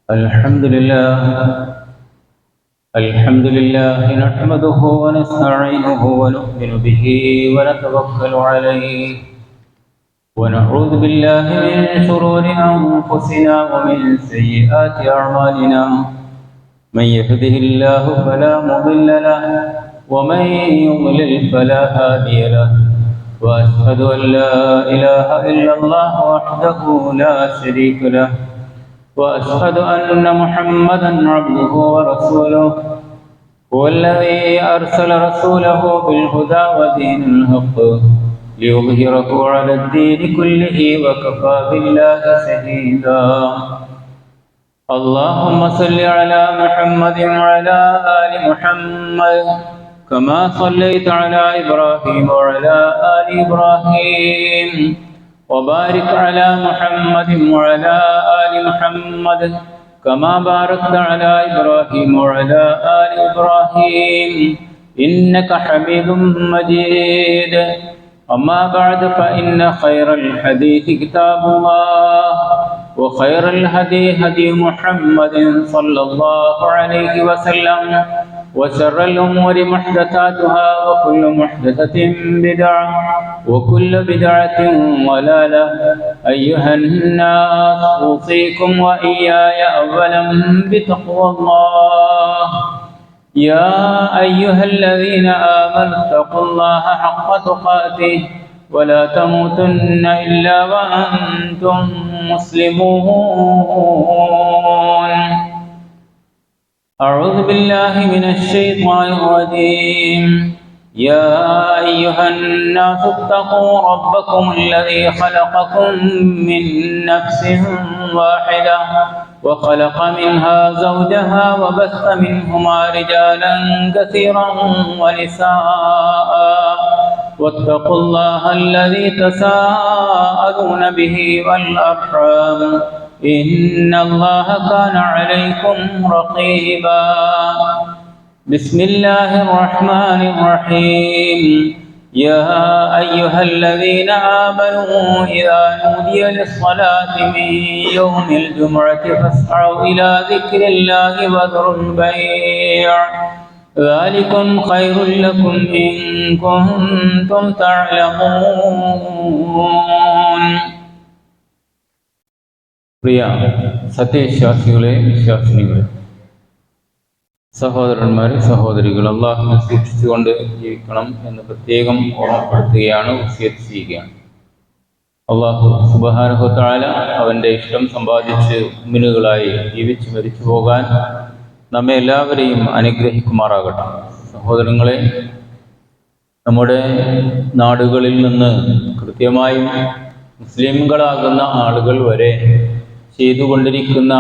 الحمد لله نحمده ونستعينه ونؤمن به ونتوكل عليه ونعوذ بالله من شرور أنفسنا ومن سيئات أعمالنا من يهده الله فلا مضل له ومن يضلل فلا هادي له وأشهد أن لا إله إلا الله وحده لا شريك له وأشهد أن محمدًا عبده ورسوله هو الذي أرسل رسوله بالهدى ودين الحق ليظهره على الدين كله وكفى بالله شهيدا. اللهم صل على محمد وعلى آل محمد كما صليت على إبراهيم وعلى آل إبراهيم وبارك على محمد وعلى آل محمد كما باركت على إبراهيم وعلى آل إبراهيم إنك حميد مجيد. أما بعد فإن خير الحديث كتاب الله وخير الهدي هدي محمد صلى الله عليه وسلم وشر الأمور محدثاتها وكل محدثة بدعة وكل بدعة ضلالة. أيها الناس أوصيكم وإياي أولا بتقوى الله. يا أيها الذين آمنوا اتقوا الله حق تقاته ولا تموتن إلا وأنتم مسلمون. أعوذ بالله من الشيطان الرجيم. يا أيها الناس اتقوا ربكم الذي خلقكم من نفس واحدة وخلق منها زوجها وبث منهما رجالا كثيرا ونساء واتقوا الله الذي تساءلون به والأرحام إن الله كان عليكم رقيبا. بسم الله الرحمن الرحيم. يا أيها الذين آمنوا إذا نودي للصلاة من يوم الجمعة فاسعوا إلى ذكر الله وذروا البيع ذلكم خير لكم إن كنتم تعلمون. പ്രിയ സത്യവിശ്വാസികളെ, വിശ്വാസിനികളെ, സഹോദരന്മാരെ, സഹോദരികൾ, അള്ളാഹുവിനെ സൂക്ഷിച്ചുകൊണ്ട് ജീവിക്കണം എന്ന് പ്രത്യേകം ഓർമ്മപ്പെടുത്തുകയാണ്, വസിയത്ത് ചെയ്യുകയാണ്. അള്ളാഹു സുബ്ഹാനഹു വ തആല അവൻ്റെ ഇഷ്ടം സമ്പാദിച്ച് മുഅ്മിനുകളായി ജീവിച്ച് മരിച്ചു പോകാൻ നമ്മെ എല്ലാവരെയും അനുഗ്രഹിക്കുമാറാകട്ടെ. സഹോദരങ്ങളെ, നമ്മുടെ നാടുകളിൽ നിന്ന് കൃത്യമായും മുസ്ലിംകളാകുന്ന ആളുകൾ വരെ ചെയ്തുകൊണ്ടിരിക്കുന്ന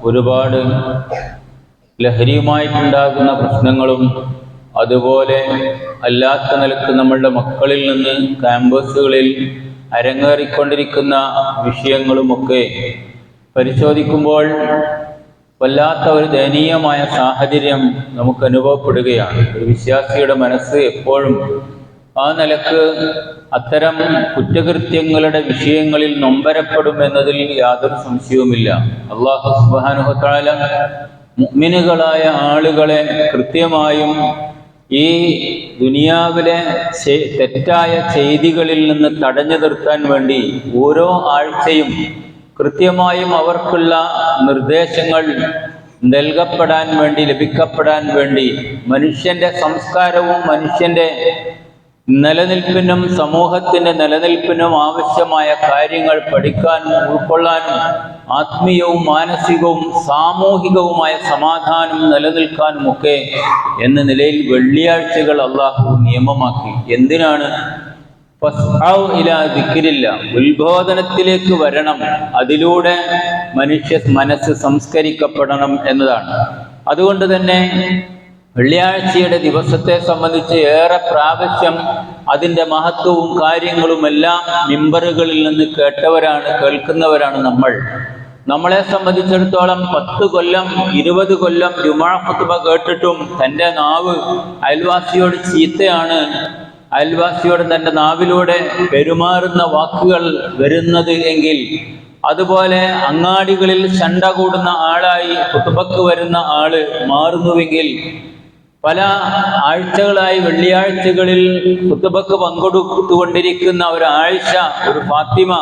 ഒരുപാട് ലഹരിയുമായിട്ടുണ്ടാകുന്ന പ്രശ്നങ്ങളും അതുപോലെ അല്ലാത്ത നിലക്ക് നമ്മളുടെ മക്കളിൽ നിന്ന് ക്യാമ്പസുകളിൽ അരങ്ങേറിക്കൊണ്ടിരിക്കുന്ന വിഷയങ്ങളുമൊക്കെ പരിശോധിക്കുമ്പോൾ വല്ലാത്ത ഒരു ദയനീയമായ സാഹചര്യം നമുക്ക് അനുഭവപ്പെടുകയാണ്. ഒരു വിശ്വാസിയുടെ മനസ്സ് എപ്പോഴും ആ നിലക്ക് അത്തരം കുറ്റകൃത്യങ്ങളുടെ വിഷയങ്ങളിൽ നൊമ്പരപ്പെടുമെന്നതിൽ യാതൊരു സംശയവുമില്ല. അല്ലാഹു സുബ്ഹാനഹു വ തആല മുഅ്മിനുകളായ ആളുകളെ കൃത്യമായും ഈ ദുനിയാവിലെ തെറ്റായ ചെയ്തികളിൽ നിന്ന് തടഞ്ഞു നിർത്താൻ വേണ്ടി ഓരോ ആഴ്ചയും കൃത്യമായും അവർക്കുള്ള നിർദ്ദേശങ്ങൾ നൽകപ്പെടാൻ വേണ്ടി, ലഭിക്കപ്പെടാൻ വേണ്ടി മനുഷ്യന്റെ സംസ്കാരവും മനുഷ്യന്റെ നിലനിൽപ്പിനും സമൂഹത്തിന്റെ നിലനിൽപ്പിനും ആവശ്യമായ കാര്യങ്ങൾ പഠിക്കാനും ഉൾക്കൊള്ളാനും ആത്മീയവും മാനസികവും സാമൂഹികവുമായ സമാധാനം നിലനിൽക്കാനുമൊക്കെ എന്ന നിലയിൽ വെള്ളിയാഴ്ചകൾ അള്ളാഹു നിയമമാക്കി. എന്തിനാണ്? ഫസ്ഔ ഇലാ ദിക്രില്ല, ഉത്ബോധനത്തിലേക്ക് വരണം, അതിലൂടെ മനുഷ്യ മനസ്സ് സംസ്കരിക്കപ്പെടണം എന്നതാണ്. അതുകൊണ്ട് തന്നെ വെള്ളിയാഴ്ചയുടെ ദിവസത്തെ സംബന്ധിച്ച് ഏറെ പ്രാവശ്യം അതിൻ്റെ മഹത്വവും കാര്യങ്ങളുമെല്ലാം മിമ്പറുകളിൽ നിന്ന് കേൾക്കുന്നവരാണ് നമ്മൾ. നമ്മളെ സംബന്ധിച്ചിടത്തോളം 10 കൊല്ലം 20 കൊല്ലം ജുമുഅ ഖുത്ബ കേട്ടിട്ടും തൻ്റെ നാവ് അയൽവാസിയോട് ചീത്തയാണ്, അയൽവാസിയോട് തൻ്റെ നാവിലൂടെ പെരുമാറുന്ന വാക്കുകൾ വരുന്നത് എങ്കിൽ അതുപോലെ അങ്ങാടികളിൽ ചണ്ട കൂടുന്ന ആളായി ഖുതുബക്ക് വരുന്ന ആള് മാറുന്നുവെങ്കിൽ, പല ആഴ്ചകളായി വെള്ളിയാഴ്ചകളിൽ ഖുതുബക്ക് പങ്കെടുത്തുകൊണ്ടിരിക്കുന്ന ഒരു ആയിഷ, ഒരു ഫാത്തിമ,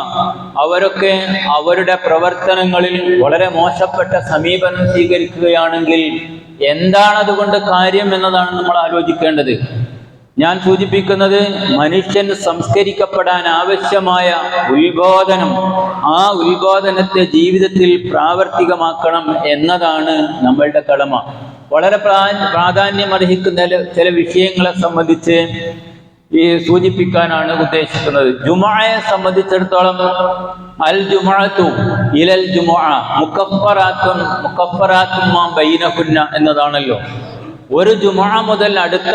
അവരൊക്കെ അവരുടെ പ്രവർത്തനങ്ങളിൽ വളരെ മോശപ്പെട്ട സമീപനം സ്വീകരിക്കുകയാണെങ്കിൽ എന്താണ് അതുകൊണ്ട് കാര്യം എന്നതാണ് നമ്മൾ ആലോചിക്കേണ്ടത്. ഞാൻ സൂചിപ്പിക്കുന്നത്, മനുഷ്യൻ സംസ്കരിക്കപ്പെടാൻ ആവശ്യമായ ഉത്ബോധനം, ആ ഉത്ബോധനത്തെ ജീവിതത്തിൽ പ്രാവർത്തികമാക്കണം എന്നതാണ് നമ്മളുടെ കടമ. വളരെ പ്രാധാന്യം അർഹിക്കുന്ന ചില വിഷയങ്ങളെ സംബന്ധിച്ച് സൂചിപ്പിക്കാനാണ് ഉദ്ദേശിക്കുന്നത്. ജുമുഅയെ സംബന്ധിച്ചിടത്തോളം അൽ ജുമുഅതു ഇലൽ ജുമുഅ മുകഫ്ഫറാത്തുൻ മാ ബൈനഹുന്ന എന്നതാണല്ലോ. ഒരു ജുമുഅ മുതൽ അടുത്ത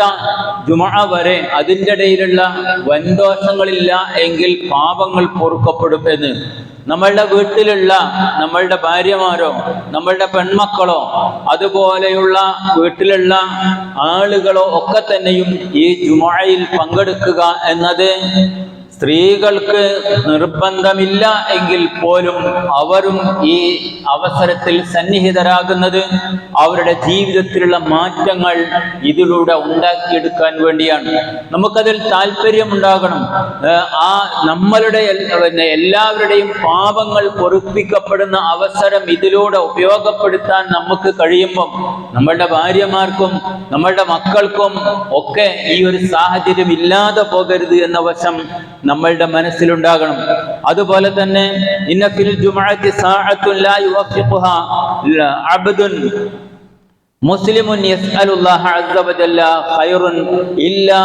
ജുമുഅ വരെ അതിൻ്റെ ഇടയിലുള്ള വൻദോഷങ്ങളില്ല എങ്കിൽ പാപങ്ങൾ പൊറുക്കപ്പെടും എന്ന്. നമ്മളുടെ വീട്ടിലുള്ള നമ്മളുടെ ഭാര്യമാരോ നമ്മളുടെ പെൺമക്കളോ അതുപോലെയുള്ള വീട്ടിലുള്ള ആളുകളോ ഒക്കെ തന്നെയും ഈ ജുമുഅയിൽ പങ്കെടുക്കുക എന്നത് സ്ത്രീകൾക്ക് നിർബന്ധമില്ല എങ്കിൽ പോലും അവരും ഈ അവസരത്തിൽ സന്നിഹിതരാകുന്നത് അവരുടെ ജീവിതത്തിലുള്ള മാറ്റങ്ങൾ ഇതിലൂടെ ഉണ്ടാക്കിയെടുക്കാൻ വേണ്ടിയാണ്. നമുക്കതിൽ താല്പര്യമുണ്ടാകണം. നമ്മളുടെ എല്ലാവരുടെയും പാപങ്ങൾ പൊറുപ്പിക്കപ്പെടുന്ന അവസരം ഇതിലൂടെ ഉപയോഗപ്പെടുത്താൻ നമുക്ക് കഴിയുമ്പം നമ്മളുടെ ഭാര്യമാർക്കും നമ്മളുടെ മക്കൾക്കും ഒക്കെ ഈ ഒരു സാഹചര്യം ഇല്ലാതെ പോകരുത് എന്ന വശം നമ്മളുടെ മനസ്സിലുണ്ടാകണം. അതുപോലെ തന്നെ ഇന്ന ഫിൽ ജുമുഅത്തി സഅത്തുൻ ലാ യുവഫിഖുഹാ അബ്ദുൻ മുസ്ലിമുൻ യസ്അലുല്ലാഹ അസ്സ വജല്ല ഖൈറുൻ ഇല്ലാ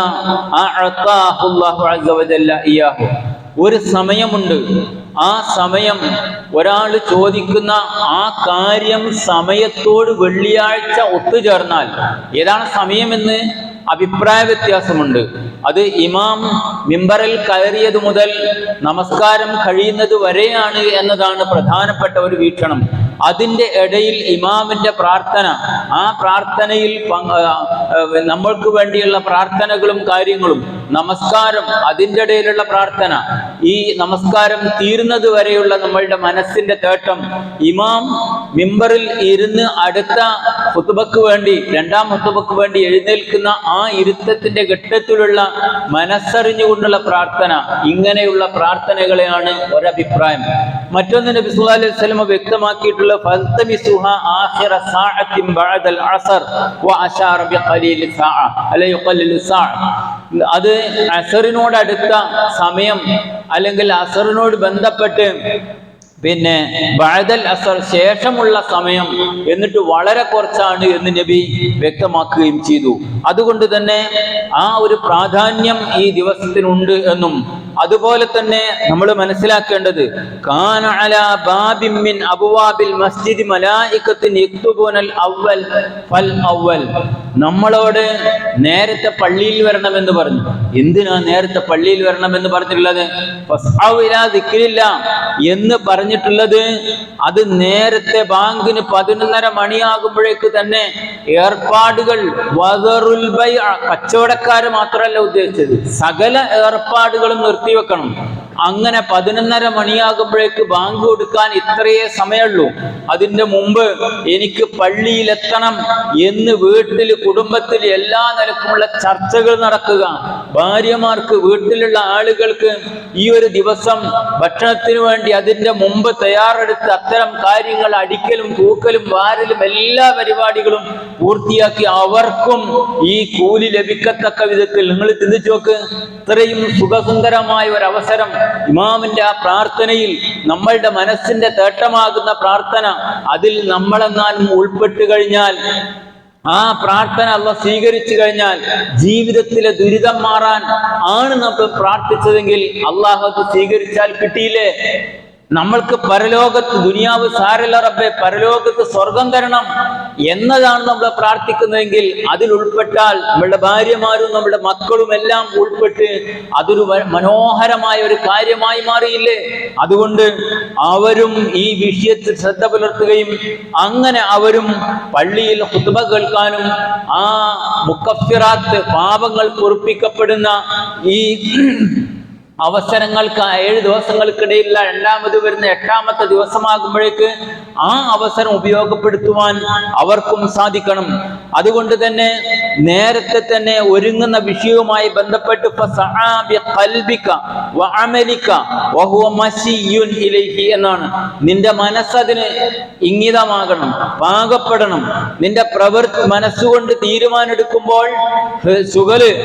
അഅതാഹുല്ലാഹു അസ്സ വജല്ല ഇയാഹു. ഒരു സമയമുണ്ട്, ആ സമയം ഒരാൾ ചോദിക്കുന്ന ആ കാര്യം സമയത്തോട് വെള്ളിയാഴ്ച ഒത്തുചേർന്നാൽ, ഏതാണ് സമയമെന്ന് അഭിപ്രായ വ്യത്യാസമുണ്ട്. അത് ഇമാം മിമ്പറിൽ കയറിയത് മുതൽ നമസ്കാരം കഴിയുന്നത് വരെയാണ് എന്നതാണ് പ്രധാനപ്പെട്ട ഒരു വീക്ഷണം. അതിൻ്റെ ഇടയിൽ ഇമാമിന്റെ പ്രാർത്ഥന, ആ പ്രാർത്ഥനയിൽ നമ്മൾക്ക് വേണ്ടിയുള്ള പ്രാർത്ഥനകളും കാര്യങ്ങളും, നമസ്കാരം, അതിൻ്റെ ഇടയിലുള്ള പ്രാർത്ഥന, ഈ നമസ്കാരം തീരുന്നത് വരെയുള്ള നമ്മളുടെ മനസ്സിന്റെ തേട്ടം, ഇമാം മിമ്പറിൽ ഇരുന്ന് അടുത്ത ഖുതുബക്ക് വേണ്ടി, രണ്ടാം ഖുതുബക്ക് വേണ്ടി എഴുന്നേൽക്കുന്ന ആ ഇരുത്തത്തിന്റെ ഘട്ടത്തിലുള്ള മനസ്സറിഞ്ഞുകൊണ്ടുള്ള പ്രാർത്ഥന, ഇങ്ങനെയുള്ള പ്രാർത്ഥനകളെയാണ് ഒരഭിപ്രായം. മറ്റൊന്ന് നബി സല്ലല്ലാഹു അലൈഹി വസല്ലം വ്യക്തമാക്കിയിട്ടുള്ള ഫൽതമിസുഹാ ആഖിറ സഅത്തിൻ ബഅദൽ അസ്ർ വഅശാറ ബിഖലീൽ സഅ അല യുഖല്ലിലു സഅ. അത് അസറിനോട് അടുത്ത സമയം അല്ലെങ്കിൽ അസറിനോട് ബന്ധപ്പെട്ട് പിന്നെ ബഅദൽ അസ്ർ ശേഷമുള്ള സമയം എന്നിട്ട് വളരെ കുറച്ചാണ് എന്ന് നബി വ്യക്തമാക്കുകയും ചെയ്തു. അതുകൊണ്ട് തന്നെ ആ ഒരു പ്രാധാന്യം ഈ ദിവസത്തിനുണ്ട് എന്നും, അതുപോലെ തന്നെ നമ്മൾ മനസ്സിലാക്കേണ്ടത് കാന അലാ ബാബിൻ മിൻ അബ്വാബിൽ മസ്ജിദി മലായികത്തുൻ യക്തുബൂനൽ അവ്വൽ ഫൽ അവ്വൽ. നമ്മളോട് നേരത്തെ പള്ളിയിൽ വരണമെന്ന് പറഞ്ഞു. എന്തിനാ നേരത്തെ പള്ളിയിൽ വരണമെന്ന് പറഞ്ഞിട്ടുള്ളത്? ഫസ്ഔ ഇലാ ദിക്രില്ലാ എന്ന് പറഞ്ഞിട്ടുള്ളത് അത് നേരത്തെ ബാങ്കിന് 11:30 മണിയാകുമ്പോഴേക്ക് തന്നെ ഏർപ്പാടുകൾ, വദറുൽ ബൈഅ, കച്ചവടക്കാര് മാത്രമല്ല ഉദ്ദേശിച്ചത്, സകല ഏർപ്പാടുകളും നിർത്തിവെക്കണം. അങ്ങനെ 11:30 മണിയാകുമ്പോഴേക്ക് ബാങ്ക് കൊടുക്കാൻ ഇത്രയേ സമയമുള്ളൂ. അതിന്റെ മുമ്പ് എനിക്ക് പള്ളിയിലെത്തണം എന്ന് വീട്ടിൽ, കുടുംബത്തിൽ എല്ലാ നിലക്കുമുള്ള ചർച്ചകൾ നടക്കുക. ഭാര്യമാർക്ക്, വീട്ടിലുള്ള ആളുകൾക്ക് ഈ ഒരു ദിവസം ഭക്ഷണത്തിന് വേണ്ടി അതിന്റെ മുമ്പ് തയ്യാറെടുത്ത് അത്തരം കാര്യങ്ങൾ, അടിക്കലും തൂക്കലും വാരലും എല്ലാ പരിപാടികളും പൂർത്തിയാക്കി അവർക്കും ഈ കൂലി ലഭിക്കത്തക്ക വിധത്തിൽ നിങ്ങൾ ചിന്തിച്ചു നോക്ക്. ഇത്രയും സുഖസുന്ദരമായ ഒരു അവസരം ഇമാമിന്റെ ആ പ്രാർത്ഥനയിൽ, നമ്മളുടെ മനസ്സിന്റെ തേട്ടമാകുന്ന പ്രാർത്ഥന, അതിൽ നമ്മളെങ്ങാനും ഉൾപ്പെട്ടു കഴിഞ്ഞാൽ, ആ പ്രാർത്ഥന അല്ലാഹു സ്വീകരിച്ചു കഴിഞ്ഞാൽ, ജീവിതത്തിലെ ദുരിതം മാറാൻ ആണ് നമ്മൾ പ്രാർത്ഥിച്ചതെങ്കിൽ അല്ലാഹു അത് സ്വീകരിച്ചാൽ കിട്ടിയില്ലേ? നമ്മൾക്ക് പരലോകത്ത്, ദുനിയാവ് സാരല്ല റബ്ബേ, പരലോകത്ത് സ്വർഗം തരണം എന്നതാണ് നമ്മൾ പ്രാർത്ഥിക്കുന്നതെങ്കിൽ അതിൽ ഉൾപ്പെട്ടാൽ നമ്മളുടെ ഭാര്യമാരും നമ്മുടെ മക്കളും എല്ലാം ഉൾപ്പെട്ട് അതൊരു മനോഹരമായ ഒരു കാര്യമായി മാറിയില്ലേ? അതുകൊണ്ട് അവരും ഈ വിഷയത്തിൽ ശ്രദ്ധ പുലർത്തുകയും അങ്ങനെ അവരും പള്ളിയിൽ ഖുത്ബ കേൾക്കാനും ആ മുക്കഫിറാത്ത്, പാപങ്ങൾ പൊറുപ്പിക്കപ്പെടുന്ന ഈ അവസരങ്ങൾക്ക് 7 ദിവസങ്ങൾക്കിടയിലുള്ള രണ്ടാമത് വരുന്ന 8ാമത്തെ ദിവസമാകുമ്പോഴേക്ക് ആ അവസരം ഉപയോഗപ്പെടുത്തുവാൻ അവർക്കും സാധിക്കണം. അതുകൊണ്ട് തന്നെ നേരത്തെ തന്നെ ഒരുങ്ങുന്ന വിഷയവുമായി ബന്ധപ്പെട്ട് എന്നാണ്. നിന്റെ മനസ്സതിന് ഇംഗിതമാകണം, പാകപ്പെടണം. നിന്റെ മനസ്സുകൊണ്ട് തീരുമാനമെടുക്കുമ്പോൾ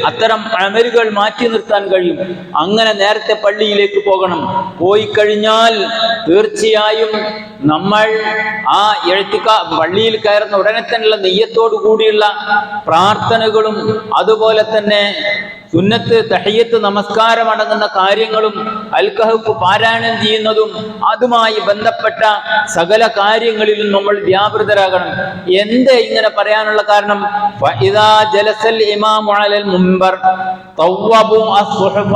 അത്തരം അമലുകൾ മാറ്റി നിർത്താൻ കഴിയും. അങ്ങനെ നേരത്തെ പള്ളിയിലേക്ക് പോകണം. പോയി കഴിഞ്ഞാൽ തീർച്ചയായും നമ്മൾ ആ പള്ളിയിൽ കയറുന്ന ഉടനെ തന്നെയുള്ള നെയ്യത്തോടു കൂടിയുള്ള പ്രാർത്ഥനകളും അതുപോലെ തന്നെ സുന്നത്ത് തഹയ്യത്ത് നമസ്കാരം അടങ്ങുന്ന കാര്യങ്ങളും അൽ-കഹ്ഫ് പാരായണം ചെയ്യുന്നതും അതുമായി ബന്ധപ്പെട്ട സകല കാര്യങ്ങളിലും നമ്മൾ വ്യാപൃതരാകണം. എന്തേ ഇങ്ങനെ പറയാനുള്ള കാരണം? ഫഇദാ ജലസൽ ഇമാമു അലൽ മുൻബർ തവ്വബു അസ്സുഹഫ.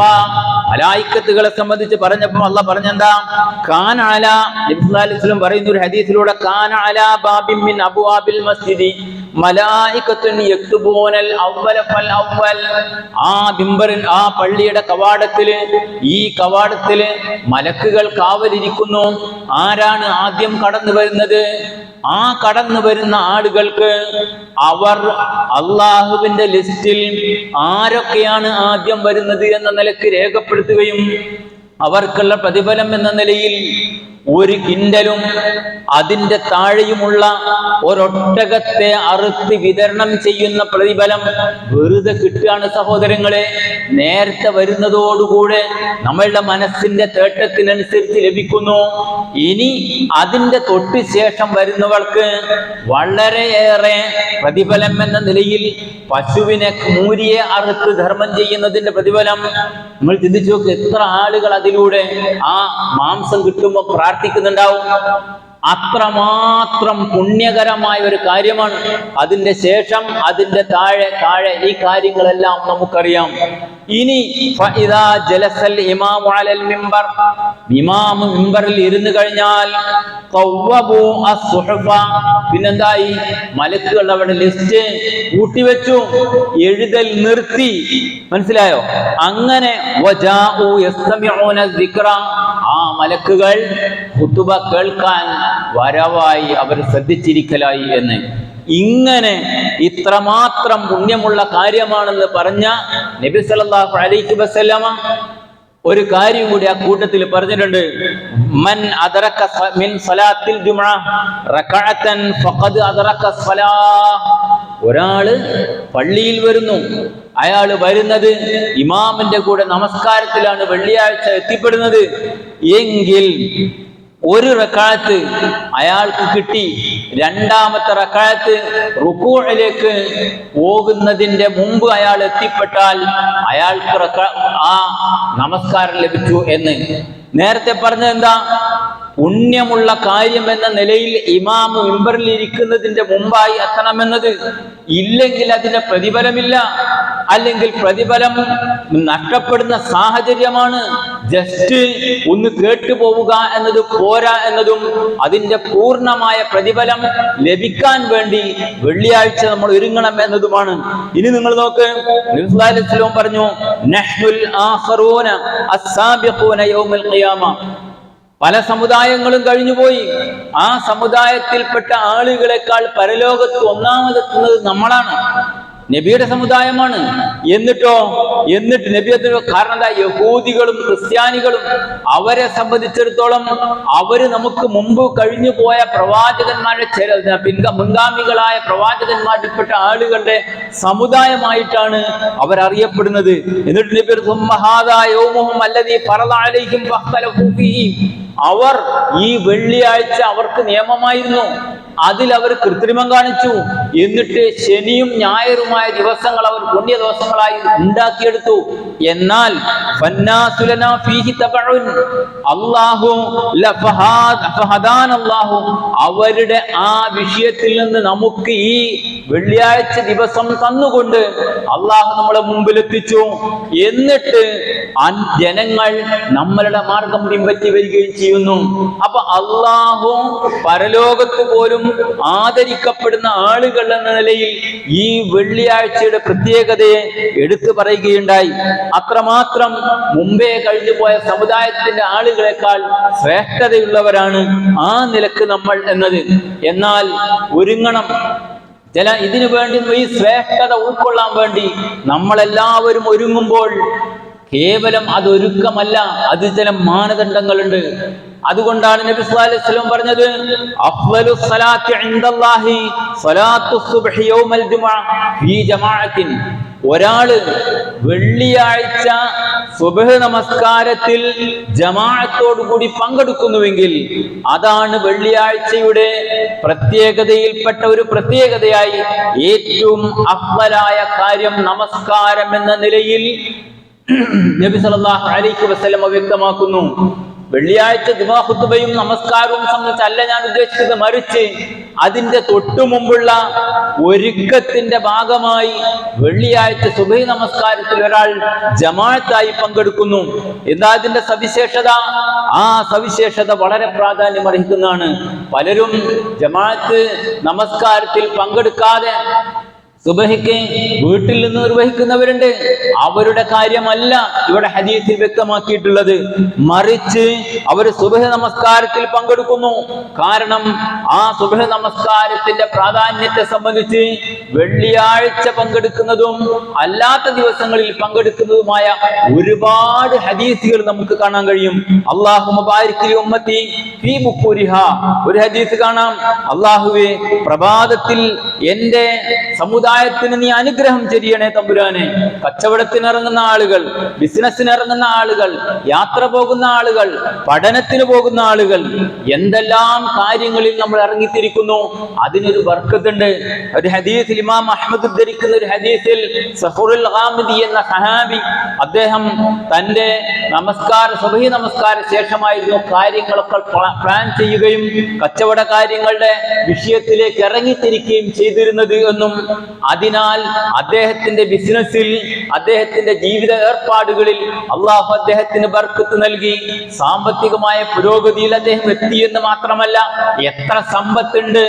മലായിക്കത്തുകളെ സംബന്ധിച്ച് പറഞ്ഞപ്പോൾ അല്ലാഹ് പറഞ്ഞെന്താ? കാന അലാ നബി സല്ലല്ലാഹു അലൈഹി വസല്ലം പറയുന്ന ഒരു ഹദീസിലൂടെ കാന അലാ ബാബിൻ മിൻ അബ്വാബിൽ മസ്ജിദി മലായികത്തുൻ യക്തുബൂനൽ അവ്വല ഫൽ അവ്വൽ. ആ മിമ്പറിൽ, ആ പള്ളിയുടെ ഈ കവാടത്തില് മലക്കുകൾ കാവലിരിക്കുന്നു. ആരാണ് ആദ്യം കടന്നു വരുന്നത്? ആ കടന്നു വരുന്ന ആളുകൾക്ക് അവർ അള്ളാഹുവിന്റെ ലിസ്റ്റിൽ ആരൊക്കെയാണ് ആദ്യം വരുന്നത് എന്ന നിലക്ക് രേഖപ്പെടുത്തുകയും അവർക്കുള്ള പ്രതിഫലം എന്ന നിലയിൽ 1 കിൻഡലും അതിന്റെ താഴെയുമുള്ള ഒരൊട്ടകത്തെ അറുത്ത് വിതരണം ചെയ്യുന്ന പ്രതിഫലം വെറുതെ കിട്ടുകയാണ് സഹോദരങ്ങളെ. നേരത്തെ വരുന്നതോടുകൂടെ നമ്മളുടെ മനസ്സിന്റെ തേട്ടത്തിനനുസരിച്ച് ലഭിക്കുന്നു. ഇനി അതിന്റെ തൊട്ട് ശേഷം വരുന്നവർക്ക് വളരെയേറെ പ്രതിഫലം എന്ന നിലയിൽ പശുവിനെ മൂരിയെ അറുത്ത് ധർമ്മം ചെയ്യുന്നതിന്റെ പ്രതിഫലം നമ്മൾ ചിന്തിച്ചു നോക്ക്. എത്ര ആളുകൾ അതിലൂടെ ആ മാംസം കിട്ടുമ്പോൾ പ്രാർത്ഥിക്കുന്നുണ്ടാവും. അത്രമാത്രം പുണ്യകരമായ ഒരു കാര്യമാണ്. അതിന്റെ ശേഷം അതിന്റെ താഴെ ഈ കാര്യങ്ങളെല്ലാം നമുക്കറിയാം. ഇനി ഫഇദാ ജലസൽ ഇമാമു അലൽ മിമ്പർ, ഇമാമ് മിമ്പറിൽ ഇരുന്നു കഴിഞ്ഞാൽ ഖവ്വബു അസ്സുഹഫ, പിന്നെന്തായി? മലക്കുകൾ അവിടെ ലിസ്റ്റ് കൂട്ടിവെച്ചു, എഴുതൽ നിർത്തി. മനസ്സിലായോ? അങ്ങനെ വജാഉ യസ്തമിഊന ദിക്റ, ആ മലക്കുകൾ ഖുതുബ കേൾക്കാൻ വരവായി, അവർ ശ്രദ്ധിച്ചിരിക്കലായി എന്ന്. ഇങ്ങനെ ഇത്രമാത്രം പുണ്യമുള്ള കാര്യമാണെന്ന് പറഞ്ഞ നബി സല്ലല്ലാഹു അലൈഹി വസല്ലമ ഒരു കാര്യം കൂടി ആ കൂട്ടത്തിൽ പറഞ്ഞിട്ടുണ്ട്. മൻ അദറക മിൻ സലാത്തിൽ ജുമുഅ റകഅതൻ ഫഖദ് അദറക സ്വലാഹ്. ഒരാള് പള്ളിയിൽ വരുന്നു, അയാൾ വരുന്നത് ഇമാമിന്റെ കൂടെ നമസ്കാരത്തിലാണ്, വെള്ളിയാഴ്ച എത്തിപ്പെടുന്നത് എങ്കിൽ 1 റക്അത്ത് അയാൾക്ക് കിട്ടി. 2ാമത്തെ റക്അത്ത് റുകൂഇലേക്ക് പോകുന്നതിന്റെ മുമ്പ് അയാൾ എത്തിപ്പെട്ടാൽ അയാൾക്ക് ആ നമസ്കാരം ലഭിച്ചു എന്ന്. നേരത്തെ പറഞ്ഞത് എന്താ? പുണ്യമുള്ള കാര്യം എന്ന നിലയിൽ ഇമാമ് മിമ്പറിൽ ഇരിക്കുന്നതിന്റെ മുമ്പായി എത്തണമെന്നത്. ഇല്ലെങ്കിൽ അതിന്റെ പ്രതിഫലമില്ല, അല്ലെങ്കിൽ പ്രതിഫലം നഷ്ടപ്പെടുന്ന സാഹചര്യമാണ്. ജസ്റ്റ് ഒന്ന് കേട്ടുപോവുക എന്നത് പോരാ എന്നതും അതിന്റെ പൂർണ്ണമായ പ്രതിഫലം ലഭിക്കാൻ വേണ്ടി വെള്ളിയാഴ്ച നമ്മൾ ഒരുങ്ങണം എന്നതുമാണ്. ഇനി നിങ്ങൾ നോക്ക്, നബി സല്ലല്ലാഹു അലൈഹി വസല്ലം പറഞ്ഞു, നഹ്നുൽ ആഖറൂന അസ്സാബിഖൂന യൗമൽ ഖിയാമ. പല സമുദായങ്ങളും കഴിഞ്ഞുപോയി. ആ സമുദായത്തിൽപ്പെട്ട ആളുകളെക്കാൾ പരലോകത്ത് ഒന്നാമതെത്തുന്നത് നമ്മളാണ്, നബിയുടെ സമുദായമാണ്. എന്നിട്ട് നബിയുടെ കാരണം എന്താ? യഹൂദികളും ക്രിസ്ത്യാനികളും അവരെ സംബന്ധിച്ചിടത്തോളം അവര് നമുക്ക് മുമ്പ് കഴിഞ്ഞു പോയ പ്രവാചകന്മാരുടെ മുൻഗാമികളായ പ്രവാചകന്മാരിൽപ്പെട്ട ആളുകളുടെ സമുദായമായിട്ടാണ് അവരറിയപ്പെടുന്നത്. എന്നിട്ട് നബി അവർ ഈ വെള്ളിയാഴ്ച അവർക്ക് നിയമമായിരുന്നു, അതിൽ അവർ കൃത്രിമം കാണിച്ചു. എന്നിട്ട് ശനിയും ഞായറുമായ ദിവസങ്ങൾ അവർ പുണ്യ ദിവസങ്ങളായി ഉണ്ടാക്കിയെടുത്തു. എന്നാൽ അവരുടെ ആ വിഷയത്തിൽ നിന്ന് നമുക്ക് ഈ വെള്ളിയാഴ്ച ദിവസം തന്നുകൊണ്ട് അള്ളാഹു നമ്മളെ മുമ്പിലെത്തിച്ചു. എന്നിട്ട് ജനങ്ങൾ നമ്മളുടെ മാർഗം പിൻപറ്റി വരികയും ചെയ്യുന്നു. അപ്പൊ അള്ളാഹു പരലോകത്ത് പോലും ആദരിക്കപ്പെടുന്ന ആളുകൾ എന്ന നിലയിൽ ഈ വെള്ളിയാഴ്ചയുടെ പ്രത്യേകതയെ എടുത്തു പറയുകയുണ്ടായി. അത്രമാത്രം മുമ്പേ കഴിഞ്ഞുപോയ സമുദായത്തിന്റെ ആളുകളെക്കാൾ ശ്രേഷ്ഠതയുള്ളവരാണ് ആ നിലക്ക് നമ്മൾ എന്നത്. എന്നാൽ ഒരുങ്ങണം. ഇതിനു വേണ്ടി ഈ ശ്രേഷ്ഠത ഉൾക്കൊള്ളാൻ വേണ്ടി നമ്മളെല്ലാവരും ഒരുങ്ങുമ്പോൾ കേവലം അതൊരുക്കമല്ല, അത് ചില മാനദണ്ഡങ്ങളുണ്ട്. അതുകൊണ്ടാണ് നബി സല്ലല്ലാഹു അലൈഹി വസല്ലം പറഞ്ഞത്, അഫ്ളലുസ് സ്വലാത്തി ഇൻദല്ലാഹി സ്വലാത്തുസ് സുബ്ഹി യൗമൽ ജുമുഅ ഫീ ജമാഅത്തിൻ. ഒരാള് വെള്ളിയാഴ്ച സുബ്ഹ് നമസ്കാരത്തിൽ ജമാഅത്തോടുകൂടി പങ്കെടുക്കുന്നുവെങ്കിൽ അതാണ് വെള്ളിയാഴ്ചയുടെ പ്രത്യേകതയിൽപ്പെട്ട ഒരു പ്രത്യേകതയായി ഏറ്റവും അഫ്ളലായ കാര്യം നമസ്കാരം എന്ന നിലയിൽ നബി സല്ലല്ലാഹു അലൈഹി വസല്ലം വ്യക്തമാക്കുന്നു. വെള്ളിയാഴ്ച ജുമുഅ ഖുത്ബയും നമസ്കാരവും സംബന്ധിച്ചല്ല ഞാൻ ഉദ്ദേശിച്ചത്, മറിച്ച് അതിന്റെ തൊട്ടു മുമ്പുള്ള ഒരുക്കത്തിന്റെ ഭാഗമായി വെള്ളിയാഴ്ച സുബഹി നമസ്കാരത്തിൽ ഒരാൾ ജമാഅത്തായി പങ്കെടുക്കുന്നു. എന്താ അതിന്റെ സവിശേഷത? ആ സവിശേഷത വളരെ പ്രാധാന്യം അർഹിക്കുന്നതാണ്. പലരും ജമാഅത്ത് നമസ്കാരത്തിൽ പങ്കെടുക്കാതെ സുബഹിക്ക് വീട്ടിൽ നിന്ന് നിർവഹിക്കുന്നവരുണ്ട്. അവരുടെ കാര്യമല്ല ഇവിടെ ഹദീസിൽ വ്യക്തമാക്കിയിട്ടുള്ളത്, മറിച്ച് അവർ സുബഹി നമസ്കാരത്തിൽ പങ്കെടുക്കുന്നു. കാരണം ആ സുബഹി നമസ്കാരത്തിന്റെ പ്രാധാന്യത്തെ സംബന്ധിച്ച് വെള്ളിയാഴ്ച പങ്കെടുക്കുന്നതും അല്ലാത്ത ദിവസങ്ങളിൽ പങ്കെടുക്കുന്നതുമായ ഒരുപാട് ഹദീസുകൾ നമുക്ക് കാണാൻ കഴിയും. അല്ലാഹുമ്മ ബാരിക് ലി ഉമ്മത്തി ഫീ ബുക്കൂരിഹാ. ഒരു ഹദീസ് കാണാം, അല്ലാഹുവേ പ്രഭാതത്തിൽ എന്റെ സമുദായത്തിന് നീ അനുഗ്രഹം ചെയ്യണേ തമ്പുരാനെ. കച്ചവടത്തിന് ഇറങ്ങുന്ന ആളുകൾ, ബിസിനസ്സിന് ഇറങ്ങുന്ന ആളുകൾ, യാത്ര പോകുന്ന ആളുകൾ, പഠനത്തിന് പോകുന്ന ആളുകൾ, എന്തെല്ലാം കാര്യങ്ങളിൽ നമ്മൾ ഇറങ്ങിത്തിരിക്കുന്നു, അതിനൊരു ബർക്കത്തുണ്ട്. ഒരു ഹദീസിൽ ഇമാം അഹ്മദ് ഉദ്ധരിക്കുന്ന ഒരു ഹദീസിൽ സഹറുൽ ഗാമിദി എന്ന സഹാബി, അദ്ദേഹം തന്റെ സുബഹി നമസ്കാര ശേഷമായിരുന്നു കാര്യങ്ങളൊക്കെ പ്ലാൻ ചെയ്യുകയും കച്ചവട കാര്യങ്ങളുടെ വിഷയത്തിലേക്ക് ഇറങ്ങിത്തിരിക്കുകയും ചെയ്തിരുന്നത് എന്നും അതിനാൽ അദ്ദേഹത്തിന്റെ ബിസിനസ്സിൽ, അദ്ദേഹത്തിന്റെ ജീവിത ഏർപ്പാടുകളിൽ അള്ളാഹു അദ്ദേഹത്തിന് ബർക്കത്ത് നൽകി. സാമ്പത്തികമായ പുരോഗതിയിൽ അദ്ദേഹം എത്തിയെന്ന് മാത്രമല്ല, എത്ര സമ്പത്തുണ്ട്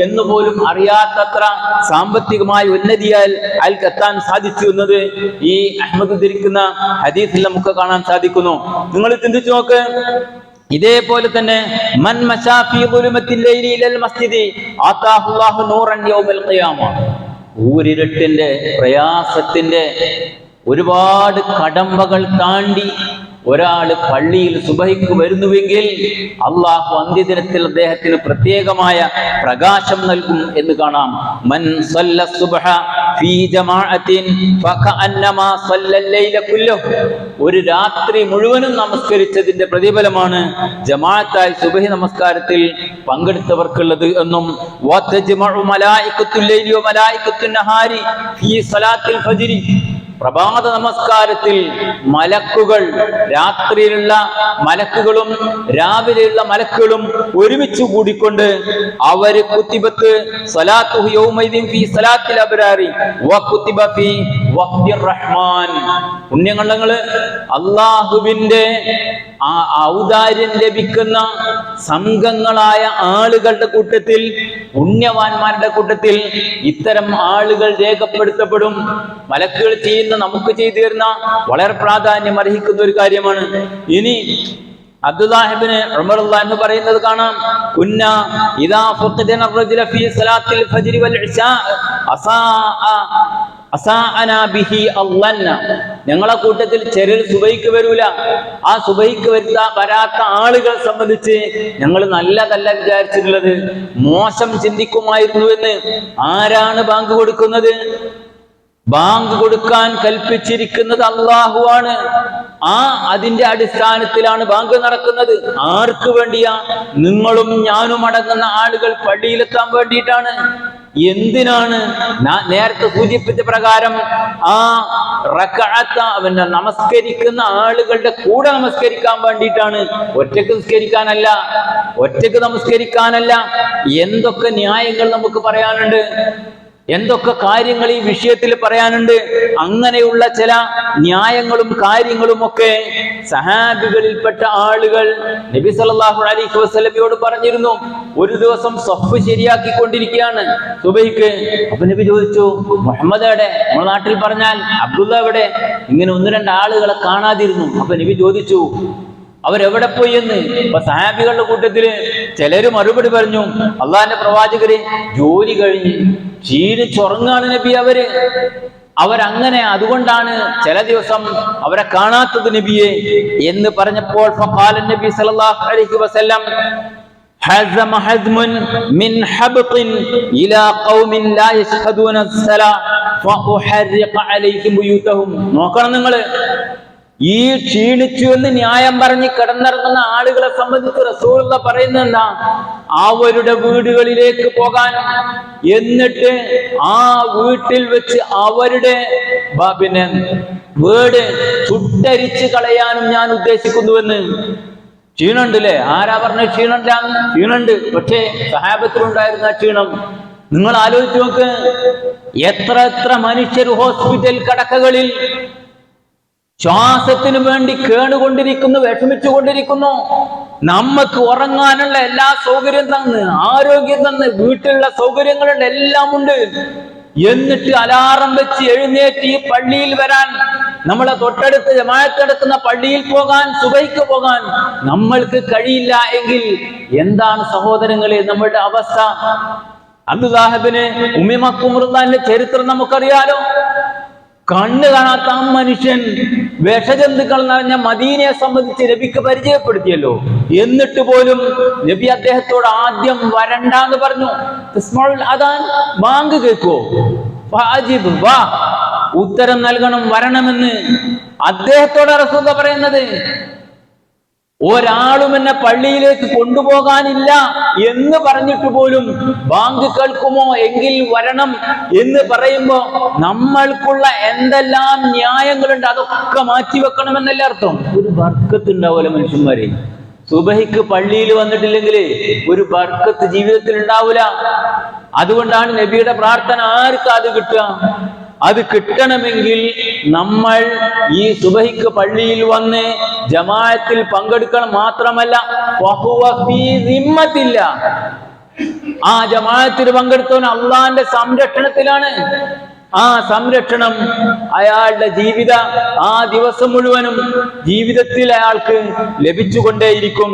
എന്ന് പോലും അറിയാത്തത്ര സാമ്പത്തികമായ ഉന്നതിയാൽ അയാൾക്ക് എത്താൻ സാധിച്ചു എന്നത് ഈ അഹ്മദ് ഉദ്ധരിക്കുന്ന ഹദീസിൽ നമുക്ക് കാണാൻ സാധിക്കുന്നു. നിങ്ങൾ ചിന്തിച്ചു നോക്ക്. ഇതേപോലെ തന്നെ മൻ മശാ ഫീ ദുലുമത്തിൽ ലൈലി ഇലൽ മസ്ജിദി ആതാഹു അല്ലാഹു നൂറൻ യൗമൽ ഖിയാമ. ഊരിരട്ടിന്റെ പ്രയാസത്തിന്റെ ഒരുപാട് കടമ്പകൾ താണ്ടി ഒരാൾ പള്ളിയിൽ സുബഹിക്ക് വരുന്നുവെങ്കിൽ അള്ളാഹു അന്ത്യദിനത്തിൽ അദ്ദേഹത്തിന് പ്രത്യേകമായ പ്രകാശം നൽകും എന്ന് കാണാം. മൻ സല്ല സുബ്ഹ ഫീ ജമാഅത്തിൻ ഫകഅന്നമാ സല്ലൽ ലൈല കുല്ലഹു. ഒരു രാത്രി മുഴുവനും നമസ്കരിച്ചതിന്റെ പ്രതിഫലമാണ് ജമാഅത്തായി സുബഹി നമസ്കാരത്തിൽ പങ്കെടുത്തവർക്കുള്ളത് എന്നും വതജ്മഉ മലായികത്തുൽ ലൈലി വ മലായികത്തുൻ നഹാരി ഫീ സലാത്തിൽ ഫജ്രി. പ്രഭാത നമസ്കാരത്തിൽ മലക്കുകൾ, രാത്രിയിലുള്ള മലക്കുകളും രാവിലെയുള്ള മലക്കുകളും ഒരുമിച്ച് കൂടിക്കൊണ്ട് അവര് കുത്തിബത്ത് സലാത്തുഹു യൗമൈദിൻ ഫീ സലാത്തിൽ അബ്രാരി വ കുത്തിബ ഫീ വഖ്ദിർ റഹ്മാൻ. പുണ്യങ്ങള് അല്ലാഹുവിന്റെ ആ ഔദാര്യം ലഭിക്കുന്ന സംഘങ്ങളായ ആളുകളുടെ കൂട്ടത്തിൽ, പുണ്യവാന്മാരുടെ കൂട്ടത്തിൽ ഇത്തരം ആളുകൾ രേഖപ്പെടുത്തപ്പെടും. മലക്കുകൾ ചെയ്യുന്ന, നമുക്ക് ചെയ്തു തരുന്ന വളരെ പ്രാധാന്യം അർഹിക്കുന്ന ഒരു കാര്യമാണ്. ഇനി അബ്ദുല്ലാഹ് ഇബ്നു ഉമർ റളിയല്ലാഹു അൻഹു പറയുന്നത് കാണാം, കുന്ന ഇദാ ഫഖദന അർ-റജുല ഫീ സലാത്തിൽ ഫജ്രി വൽ ഇശാ അസാഅനാ ബിഹി അള്ളന്ന. ഞങ്ങളെ കൂട്ടത്തിൽ ചിലർ സുബഹിക്ക് വരൂല. ആ സുബഹിക്ക് വരാത്ത ആളുകളെ സംബന്ധിച്ച് ഞങ്ങൾ നല്ലതല്ല വിചാരിച്ചിട്ടുള്ളത്, മോശം ചിന്തിക്കുമായിരുന്നു എന്ന്. ആരാണ് ബാങ്ക് കൊടുക്കുന്നത്? ബാങ്ക് കൊടുക്കാൻ കൽപ്പിച്ചിരിക്കുന്നത് അള്ളാഹുവാണ്. അതിന്റെ അടിസ്ഥാനത്തിലാണ് ബാങ്ക് നടക്കുന്നത്. ആർക്ക് വേണ്ടിയാ? നിങ്ങളും ഞാനും അടങ്ങുന്ന ആളുകൾ പള്ളിയിലെത്താൻ വേണ്ടിയിട്ടാണ്. എന്തിനാണ്? നേരത്തെ സൂചിപ്പിച്ച പ്രകാരം നമസ്കരിക്കുന്ന ആളുകളുടെ കൂടെ നമസ്കരിക്കാൻ വേണ്ടിയിട്ടാണ്, ഒറ്റക്ക് നമസ്കരിക്കാനല്ല. എന്തൊക്കെ ന്യായങ്ങൾ നമുക്ക് പറയാനുണ്ട്. എന്തൊക്കെ കാര്യങ്ങൾ ഈ വിഷയത്തിൽ പറയാനുണ്ട്. അങ്ങനെയുള്ള ചില ന്യായങ്ങളും കാര്യങ്ങളും ഒക്കെ സഹാബികളിൽപ്പെട്ട ആളുകൾ നബി സല്ലല്ലാഹു അലൈഹി വസല്ലമയോട് പറഞ്ഞിരുന്നു. ഒരു ദിവസം സഫ് ശരിയാക്കിക്കൊണ്ടിരിക്കുകയാണ് സുബഹിക്ക്. അപ്പൊ നബി ചോദിച്ചു, മുഹമ്മദ് എവിടെ? നമ്മുടെ നാട്ടിൽ പറഞ്ഞാൽ അബ്ദുള്ള എവിടെ? ഇങ്ങനെ ഒന്ന് രണ്ട് ആളുകളെ കാണാതിരുന്നു. അപ്പൊ നബി ചോദിച്ചു, അവരെവിടെ പോയി എന്ന്. അപ്പൊ സഹാബികളുടെ കൂട്ടത്തില് ചിലര് മറുപടി പറഞ്ഞു, അള്ളാഹിന്റെ പ്രവാചകര് ജോലി കഴിഞ്ഞ് ക്ഷീണിച്ചുറങ്ങാണ് നബി അവരങ്ങനെ, അതുകൊണ്ടാണ് ചില ദിവസം അവരെ കാണാത്തത് നബിയെ എന്ന് പറഞ്ഞപ്പോൾ ഫഖാല നബി സല്ലല്ലാഹു അലൈഹി വസല്ലം ഹസമ ഹസ്മുൻ മിൻ ഹബ്തിൻ ഇലാ ഖൗമിൻ ലാ യശ്ഹദൂന അസ്സലാ ഫഉഹർരിഖ അലൈഹിം ബുയൂതഹും. നോക്കണം നിങ്ങള്, ഈ ക്ഷീണിച്ചു എന്ന് ന്യായം പറഞ്ഞ് കിടന്നിറങ്ങുന്ന ആളുകളെ സംബന്ധിച്ച് റസൂലുള്ളാഹി പറയുന്നത് എന്താ? അവരുടെ വീടുകളിലേക്ക് പോകാനും എന്നിട്ട് ആ വീട്ടിൽ വെച്ച് അവരുടെ വീട് ചുട്ടരിച്ച് കളയാനും ഞാൻ ഉദ്ദേശിക്കുന്നുവെന്ന്. ക്ഷീണുണ്ട് അല്ലേ? ആരാ പറഞ്ഞ ക്ഷീണമില്ലാന്ന്? ക്ഷീണുണ്ട്, പക്ഷേ സഹാബത്തിലുണ്ടായിരുന്ന ക്ഷീണം നിങ്ങൾ ആലോചിച്ച് നോക്ക്. എത്ര മനുഷ്യർ ഹോസ്പിറ്റൽ കടക്കകളിൽ ശ്വാസത്തിന് വേണ്ടി കേണുകൊണ്ടിരിക്കുന്നു, വിഷമിച്ചുകൊണ്ടിരിക്കുന്നു. നമുക്ക് ഉറങ്ങാനുള്ള എല്ലാ സൗകര്യം തന്ന്, ആരോഗ്യം തന്ന്, വീട്ടിലുള്ള സൗകര്യങ്ങളുണ്ട്, എല്ലാം ഉണ്ട്. എന്നിട്ട് അലാറം വെച്ച് എഴുന്നേറ്റ് ഈ പള്ളിയിൽ വരാൻ, നമ്മളെ തൊട്ടടുത്ത് ജമാഅത്തെടുക്കുന്ന പള്ളിയിൽ പോകാൻ, സുബഹിക്ക് പോകാൻ നമ്മൾക്ക് കഴിയില്ല എങ്കിൽ എന്താണ് സഹോദരങ്ങളെ നമ്മളുടെ അവസ്ഥ? അബ്ദുല്ലാഹിബ്നു ഉമ്മി മക്തൂം റളിയല്ലാഹുവിന്റെ ചരിത്രം നമുക്കറിയാലോ. കണ്ണ് കാണാത്ത ആ മനുഷ്യൻ വിഷജന്തുക്കൾ നിറഞ്ഞ മദീനയെ സംബന്ധിച്ച് നബിക്ക് പരിചയപ്പെടുത്തിയല്ലോ. എന്നിട്ട് പോലും നബി അദ്ദേഹത്തോട് ആദ്യം വരണ്ടാന്ന് പറഞ്ഞു. അതാൻ ബാങ്ക് കേൾക്കോ, വാ, ഉത്തരം നൽകണം, വരണമെന്ന് അദ്ദേഹത്തോട് റസൂൽ പറയുന്നത്. ഒരാളും എന്നെ പള്ളിയിലേക്ക് കൊണ്ടുപോകാനില്ല എന്ന് പറഞ്ഞിട്ട് പോലും ബാങ്ക് കേൾക്കുമോ എങ്കിൽ വരണം എന്ന് പറയുമ്പോ നമ്മൾക്കുള്ള എന്തെല്ലാം ന്യായങ്ങളുണ്ട് അതൊക്കെ മാറ്റിവെക്കണമെന്നല്ല അർത്ഥം. ഒരു ബർക്കത്ത് ഉണ്ടാവൂല മനുഷ്യന്മാരെ. സുബഹിക്ക് പള്ളിയിൽ വന്നിട്ടില്ലെങ്കിൽ ഒരു ബർക്കത്ത് ജീവിതത്തിൽ ഉണ്ടാവൂല. അതുകൊണ്ടാണ് നബിയുടെ പ്രാർത്ഥന ആർക്കും അത് കിട്ടുക. അത് കിട്ടണമെങ്കിൽ നമ്മൾ ഈ സുബഹിക്ക് പള്ളിയിൽ വന്ന് ജമാഅത്തിൽ പങ്കെടുക്കണം. മാത്രമല്ല ആ ജമാഅത്തിൽ പങ്കെടുത്തവൻ അള്ളാന്റെ സംരക്ഷണത്തിലാണ്. ആ സംരക്ഷണം അയാളുടെ ആ ദിവസം മുഴുവനും ജീവിതത്തിൽ അയാൾക്ക് ലഭിച്ചുകൊണ്ടേയിരിക്കും.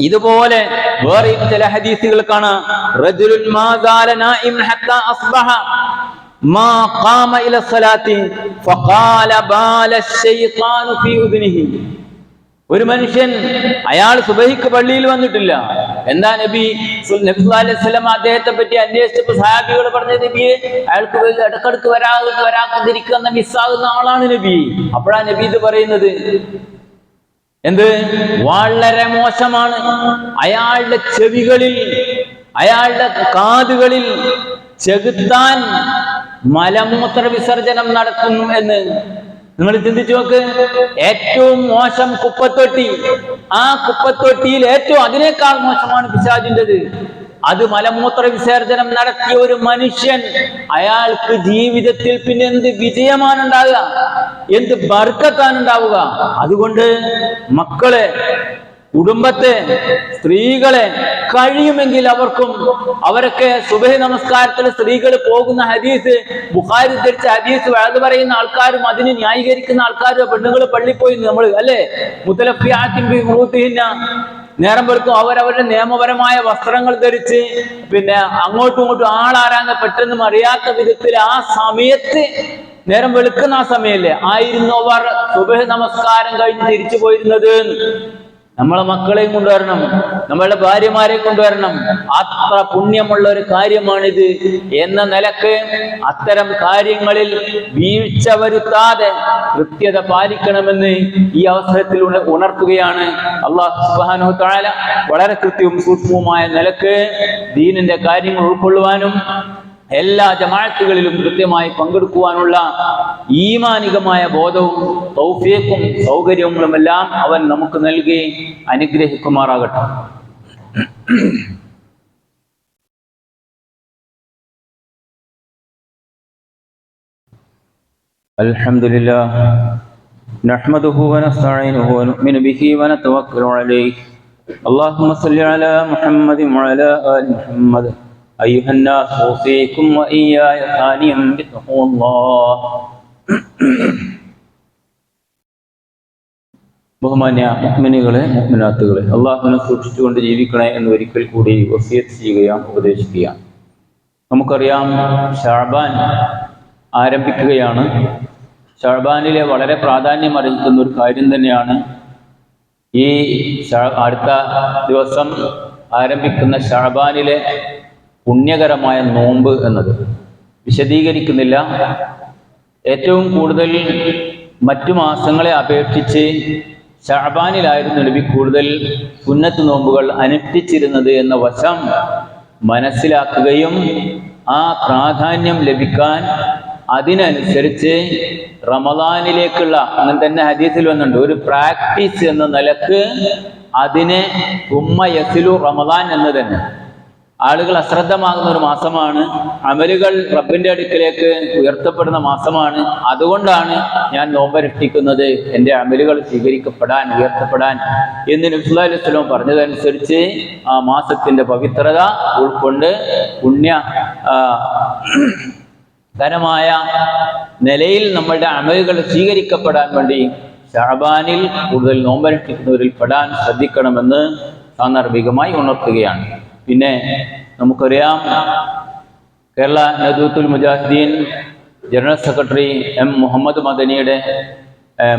ഇതുപോലെ വേറെയും ചില ഹദീസുകൾ കാണാം. റജുലുൻ മാ സാല നായിം ഹത്താ അസ്ബഹ മാ ഖാമ ഇല സ്വലാത്തി ഫഖാല ബാല ശൈത്താനു ഫീ ഉദ്നിഹി. ഒരു മനുഷ്യൻ അയാൾ സുബഹിക്ക് പള്ളിയിൽ വന്നിട്ടില്ല. എന്താ നബി സല്ലല്ലാഹു അലൈഹി വസല്ലം അദ്ദേഹത്തെ പറ്റി അന്വേഷിച്ചപ്പോൾ സഹാബികൾ പറഞ്ഞ നബിയെ അയാൾക്ക് ഇടക്കിടക്ക് വരാതിരിക്കുന്ന മിസ്സാകുന്ന ആളാണ് നബി. അപ്പോഴാണ് നബി ഇത് പറയുന്നത്. എന്ത് വളരെ മോശമാണ്. അയാളുടെ ചെവികളിൽ, അയാളുടെ കാതുകളിൽ ചെകുത്താൻ മലമൂത്ര വിസർജനം നടത്തുന്നു എന്ന് നിങ്ങൾ ചിന്തിച്ചു നോക്ക്. ഏറ്റവും മോശം കുപ്പത്തൊട്ടി, ആ കുപ്പത്തൊട്ടിയിൽ ഏറ്റവും അതിനേക്കാൾ മോശമാണ് പിശാചിൻ്റെത്. അത് മലമൂത്ര വിസർജനം നടത്തിയ ഒരു മനുഷ്യൻ, അയാൾക്ക് ജീവിതത്തിൽ പിന്നെ എന്ത് വിജയമാണ് ഉണ്ടാവുക, എന്ത് ബർക്കത്താണ് ഉണ്ടാവുക. അതുകൊണ്ട് മക്കളെ, കുടുംബത്തെ, സ്ത്രീകളെ കഴിയുമെങ്കിൽ അവരൊക്കെ സുബഹി നമസ്കാരത്തിൽ സ്ത്രീകൾ പോകുന്ന ഹദീസ്, ബുഖാരി ധരിച്ച ഹദീസ് വഅദ് പറയുന്ന ആൾക്കാരും അതിന് ന്യായീകരിക്കുന്ന ആൾക്കാരും, പെണ്ണുങ്ങൾ പള്ളിയിൽ പോയി നമ്മൾ അല്ലേ മുത്തലഫിയാത്തിൻ ബി മുറൂത്തിഹിന്ന, നേരം വെളുക്കും അവരവരുടെ നിയമപരമായ വസ്ത്രങ്ങൾ ധരിച്ച് പിന്നെ അങ്ങോട്ടും ഇങ്ങോട്ടും ആളാരാന്ന് പെട്ടെന്ന് അറിയാത്ത വിധത്തിൽ ആ സമയത്ത്, നേരം വെളുക്കുന്ന ആ സമയല്ലേ ആയിരുന്നു അവർ സുബഹി നമസ്കാരം കഴിഞ്ഞ് തിരിച്ചു പോയിരുന്നത്. നമ്മളെ മക്കളെയും കൊണ്ടുവരണം, നമ്മളുടെ ഭാര്യമാരെയും കൊണ്ടുവരണം. അത്ര പുണ്യമുള്ള ഒരു കാര്യമാണിത് എന്ന നിലക്ക് അത്തരം കാര്യങ്ങളിൽ വീഴ്ച വരുത്താതെ കൃത്യത പാലിക്കണമെന്ന് ഈ അവസരത്തിൽ ഉണർത്തുകയാണ്. അല്ലാഹു സുബ്ഹാനഹു വ തആല വളരെ കൃത്യവും സൂക്ഷ്മവുമായ നിലക്ക് ദീനിന്റെ കാര്യങ്ങൾ ഉൾക്കൊള്ളുവാനും എല്ലാ ജമാഅത്തുകളിലും കൃത്യമായി പങ്കെടുക്കുവാനുള്ള ഈമാനികമായ ബോധവും തൗഫീഖും സൗകര്യങ്ങളുമെല്ലാം അവൻ നമുക്ക് നൽകി അനുഗ്രഹിക്കുമാറാകട്ടെ. الحمد لله نحمده ونستعينه ونؤمن به ونتوكل عليه اللهم صل على محمد وعلى آل محمد أيها الناس أوصيكم وإياي ثانيا بتقوى الله. ബഹുമാന്യ മുഅ്മിനീകളെ മുഅ്മിനാത്തുകളെ, അള്ളാഹുവിനെ സൂക്ഷിച്ചുകൊണ്ട് ജീവിക്കണേ എന്ന് ഒരിക്കൽ കൂടി വസിയത്ത് ചെയ്യുകയാണ്, ഉപദേശിക്കുകയാണ്. നമുക്കറിയാം, ശഅബാൻ ആരംഭിക്കുകയാണ്. ശഅബാനിലെ വളരെ പ്രാധാന്യം അറിയിക്കുന്ന ഒരു കാര്യം തന്നെയാണ് ഈ അടുത്ത ദിവസം ആരംഭിക്കുന്ന ശഅബാനിലെ പുണ്യകരമായ നോമ്പ് എന്നത്. വിശദീകരിക്കുന്നില്ല. ഏറ്റവും കൂടുതൽ മറ്റു മാസങ്ങളെ അപേക്ഷിച്ച് ശഅബാനിലായിരുന്നു നബി കൂടുതൽ സുന്നത്ത് നോമ്പുകൾ അനുഷ്ഠിച്ചിരുന്നത് എന്ന വശം മനസ്സിലാക്കുകയും ആ പ്രാധാന്യം ലഭിക്കാൻ അതിനനുസരിച്ച് റമദാനിലേക്കുള്ള, അങ്ങനെ തന്നെ ഹദീസിൽ വന്നിട്ടുണ്ട്, ഒരു പ്രാക്ടീസ് എന്ന നിലക്ക് അതിനെ ഉമ്മ യസിലു റമദാൻ എന്ന് തന്നെ. ആളുകൾ അശ്രദ്ധമാകുന്ന ഒരു മാസമാണ്, അമലുകൾ റബ്ബിന്റെ അടുക്കിലേക്ക് ഉയർത്തപ്പെടുന്ന മാസമാണ്. അതുകൊണ്ടാണ് ഞാൻ നോമ്പനുഷ്ഠിക്കുന്നത്, എൻ്റെ അമലുകൾ സ്വീകരിക്കപ്പെടാൻ, ഉയർത്തപ്പെടാൻ എന്ന് നബി സല്ലല്ലാഹു അലൈഹി വസല്ലം പറഞ്ഞതനുസരിച്ച് ആ മാസത്തിന്റെ പവിത്രത ഉൾക്കൊണ്ട് പുണ്യകരമായ നിലയിൽ നമ്മളുടെ അമലുകൾ സ്വീകരിക്കപ്പെടാൻ വേണ്ടി ശഅബാനിൽ കൂടുതൽ നോമ്പനുഷ്ഠിക്കുന്നവരിൽ പെടാൻ ശ്രദ്ധിക്കണമെന്ന് സാന്ദർഭികമായി ഉണർത്തുകയാണ്. പിന്നെ നമുക്കറിയാം, കേരള നദുത്തുൽ മുജാഹിദീൻ ജനറൽ സെക്രട്ടറി എം മുഹമ്മദ് മദനിയുടെ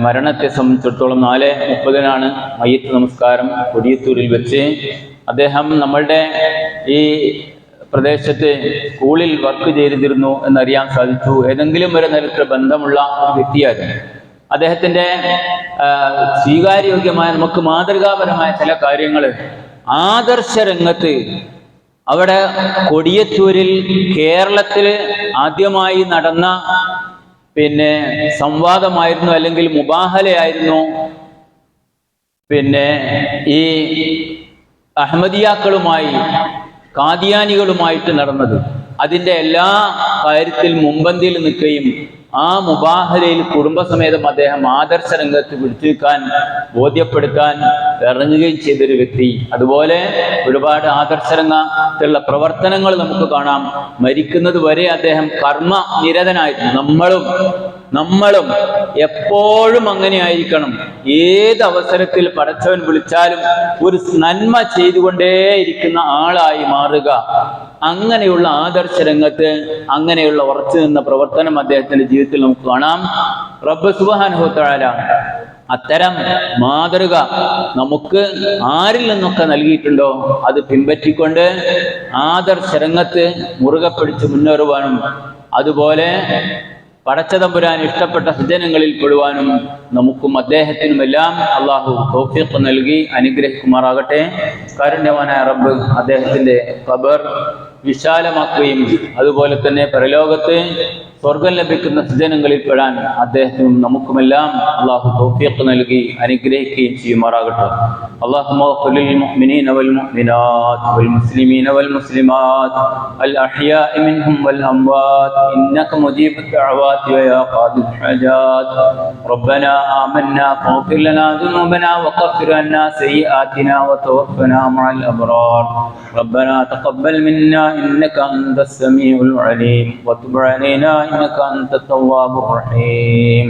മരണത്തെ സംബന്ധിച്ചിടത്തോളം 4:30 മയ്യിത്ത് നമസ്കാരം കൊടിയത്തൂരിൽ വെച്ച്. അദ്ദേഹം നമ്മളുടെ ഈ പ്രദേശത്ത് സ്കൂളിൽ വർക്ക് ചെയ്തിരുന്നു എന്നറിയാൻ സാധിച്ചു. ഏതെങ്കിലും ഒരു നിലത്തിൽ ബന്ധമുള്ള ഒരു വ്യക്തിയായിരുന്നു. അദ്ദേഹത്തിൻ്റെ സ്വീകാര്യോഗ്യമായ, നമുക്ക് മാതൃകാപരമായ ചില കാര്യങ്ങൾ ആദർശ രംഗത്ത് അവിടെ കൊടിയത്തൂരിൽ കേരളത്തിൽ ആദ്യമായി നടന്ന സംവാദമായിരുന്നു, അല്ലെങ്കിൽ മുബാഹലയായിരുന്നു ഈ അഹമ്മദിയാക്കളുമായി കാദിയാനികളുമായിട്ട് നടന്നത്. അതിൻ്റെ എല്ലാ കാര്യത്തിൽ മുൻപന്തിയിൽ നിൽക്കുകയും ആ മുബാഹലയിൽ കുടുംബസമേതം അദ്ദേഹം ആദർശ രംഗത്ത് പിടിച്ചുവെക്കാൻ, ബോധ്യപ്പെടുത്താൻ ഇറങ്ങുകയും ചെയ്തൊരു വ്യക്തി. അതുപോലെ ഒരുപാട് ആദർശരംഗത്തുള്ള പ്രവർത്തനങ്ങൾ നമുക്ക് കാണാം. മരിക്കുന്നത് വരെ അദ്ദേഹം കർമ്മ നിരതനായിരുന്നു. നമ്മളും എപ്പോഴും അങ്ങനെ ആയിരിക്കണം. ഏത് അവസരത്തിൽ പടച്ചവൻ വിളിച്ചാലും ഒരു നന്മ ചെയ്തുകൊണ്ടേയിരിക്കുന്ന ആളായി മാറുക. അങ്ങനെയുള്ള ആദർശ രംഗത്ത് അങ്ങനെയുള്ള ഉറച്ചു നിന്ന പ്രവർത്തനം അദ്ദേഹത്തിന്റെ ജീവിതത്തിൽ നമുക്ക് കാണാം. റബ്ബ് സുബ്ഹാനഹു വ തആല അത്തരം മാതൃക നമുക്ക് ആരിൽ നിന്നൊക്കെ നൽകിയിട്ടുണ്ടോ അത് പിൻപറ്റിക്കൊണ്ട് ആദർശ രംഗത്ത് മുറുകെ പിടിച്ച് മുന്നേറുവാനും, അതുപോലെ പടച്ചതമ്പുരാൻ ഇഷ്ടപ്പെട്ട സജ്ജനങ്ങളിൽ പെടുവാനും നമുക്കും അദ്ദേഹത്തിനുമെല്ലാം അള്ളാഹു തൗഫീഖ് നൽകി അനുഗ്രഹിക്കുമാറാകട്ടെ. കാരുണ്യവാനായ റബ്ബ് അദ്ദേഹത്തിന്റെ ഖബർ വിശാലമാക്കുകയും അതുപോലെ തന്നെ പരലോകത്ത് സ്വർഗം ലഭിക്കുന്ന സജ്ജനങ്ങളിൽ പെടാൻ അദ്ദേഹത്തിനും നമുക്കുമെല്ലാം അള്ളാഹു തൗഫീഖ് നൽകി അനുഗ്രഹിക്കുകയും ചെയ്യുമാറാകട്ടെ. اللهم اغفر للمؤمنين والمؤمنات والمسلمين والمسلمات الأحياء منهم والأموات إنك مجيب الدعوات ويا قاضي الحاجات. ربنا آمنا فاغفر لنا ذنوبنا وكفر عنا سيئاتنا وتوفنا مع الأبرار. ربنا تقبل منا إنك أنت السميع العليم وتب علينا إنك أنت التواب الرحيم.